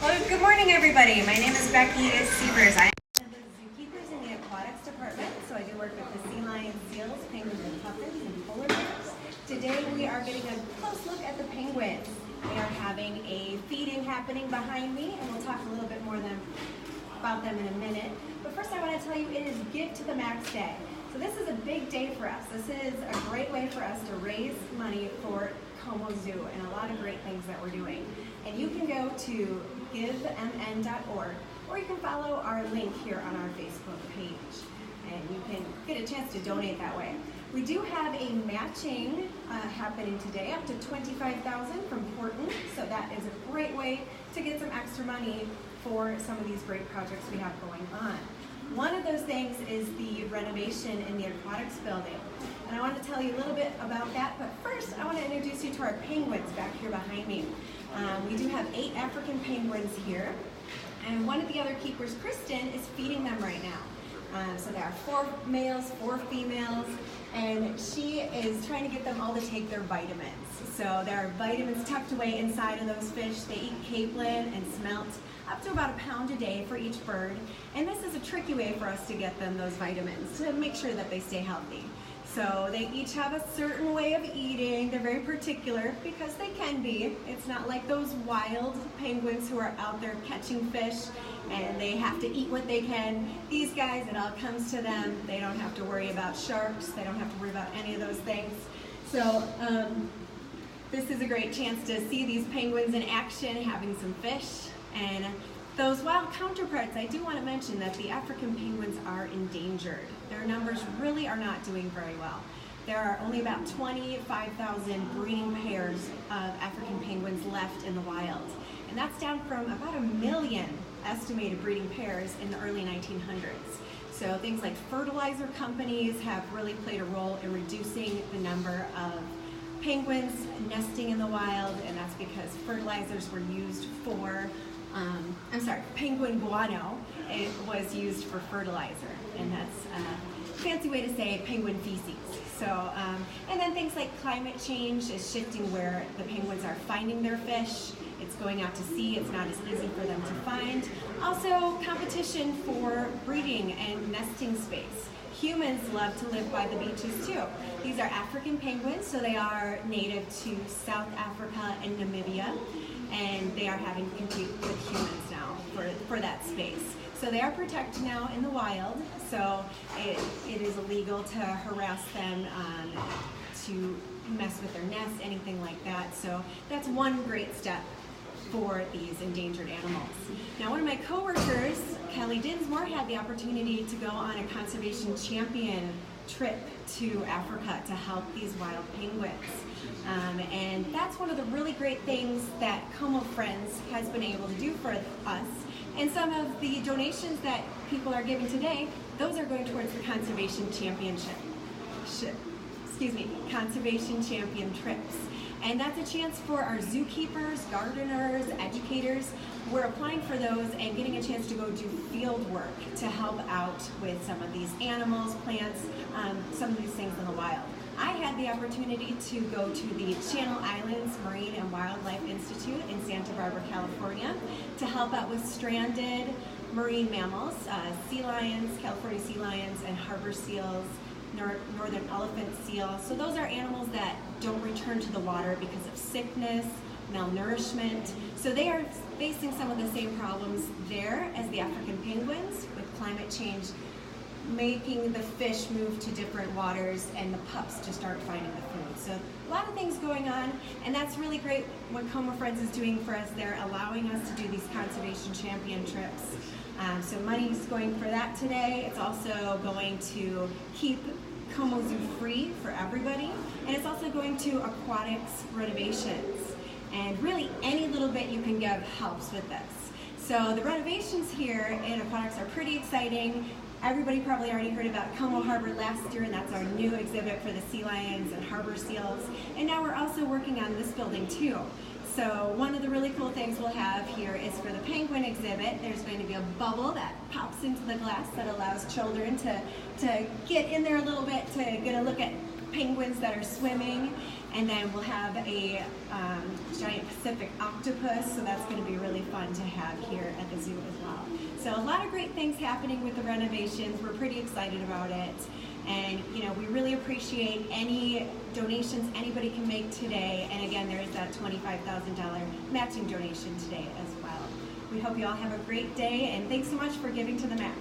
Well, good morning, everybody. My name is Becky Sievers. I am one of the zookeepers in the aquatics department, so I do work with the sea lions, seals, penguins, and puffins, and polar bears. Today we are getting a close look at the penguins. They are having a feeding happening behind me, and we'll talk a little bit more about them in a minute. But first I want to tell you it is Give to the Max Day. So this is a big day for us. This is a great way for us to raise money for Como Zoo and a lot of great things that we're doing. And you can go to givemn.org, or you can follow our link here on our Facebook page, and you can get a chance to donate that way. We do have a matching happening today, up to $25,000 from Horton, so that is a great way to get some extra money for some of these great projects we have going on. One of those things is the renovation in the aquatics building, and I want to tell you a little bit about that, but first I want to introduce you to our penguins back here behind me. We do have 8 African penguins here, and one of the other keepers, Kristen, is feeding them right now. So there are 4 males, 4 females, and she is trying to get them all to take their vitamins. So there are vitamins tucked away inside of those fish. They eat capelin and smelt, up to about 1 pound a day for each bird. And this is a tricky way for us to get them those vitamins to make sure that they stay healthy. So they each have a certain way of eating. They're very particular because they can be. It's not like those wild penguins who are out there catching fish and they have to eat what they can. These guys, it all comes to them. They don't have to worry about sharks. They don't have to worry about any of those things. So this is a great chance to see these penguins in action, having some fish. And those wild counterparts, I do want to mention that the African penguins are endangered. Their numbers really are not doing very well. There are only about 25,000 breeding pairs of African penguins left in the wild. And that's down from about 1 million estimated breeding pairs in the early 1900s. So things like fertilizer companies have really played a role in reducing the number of penguins nesting in the wild, and that's because fertilizers were used for penguin guano. It was used for fertilizer, and that's a fancy way to say penguin feces. So, and then things like climate change is shifting where the penguins are finding their fish. It's going out to sea, it's not as easy for them to find. Also, competition for breeding and nesting space. Humans love to live by the beaches too. These are African penguins, so they are native to South Africa and Namibia, and they are having to compete with humans now for that space. So they are protected now in the wild, so it is illegal to harass them, to mess with their nests, anything like that. So that's one great step for these endangered animals. Now, one of my coworkers, Kelly Dinsmore, had the opportunity to go on a conservation champion trip to Africa to help these wild penguins. And that's one of the really great things that Como Friends has been able to do for us. And some of the donations that people are giving today, those are going towards the conservation conservation champion trips. And that's a chance for our zookeepers, gardeners, educators. We're applying for those and getting a chance to go do field work to help out with some of these animals, plants, some of these things in the wild. I had the opportunity to go to the Channel Islands Marine and Wildlife Institute in Santa Barbara, California, to help out with stranded marine mammals, sea lions, California sea lions, and harbor seals, northern elephant seal. So those are animals that don't return to the water because of sickness, malnourishment. So they are facing some of the same problems there as the African penguins with climate change, making the fish move to different waters and the pups just aren't finding the food. So a lot of things going on, and that's really great what Como Friends is doing for us. They're allowing us to do these conservation champion trips. So money's going for that today. It's also going to keep Como Zoo free for everybody, and it's also going to aquatics renovations. And really any little bit you can give helps with this. So the renovations here in aquatics are pretty exciting. Everybody probably already heard about Como Harbor last year, and that's our new exhibit for the sea lions and harbor seals. And now we're also working on this building too. So one of the really cool things we'll have here is for the penguin exhibit, there's going to be a bubble that pops into the glass that allows children to get in there a little bit to get a look at penguins that are swimming, and then we'll have a giant Pacific octopus, so that's going to be really fun to have here at the zoo as well. So a lot of great things happening with the renovations. We're pretty excited about it, and we really appreciate any donations anybody can make today. And again, there is that $25,000 matching donation today as well. We hope you all have a great day, and thanks so much for giving to the Max.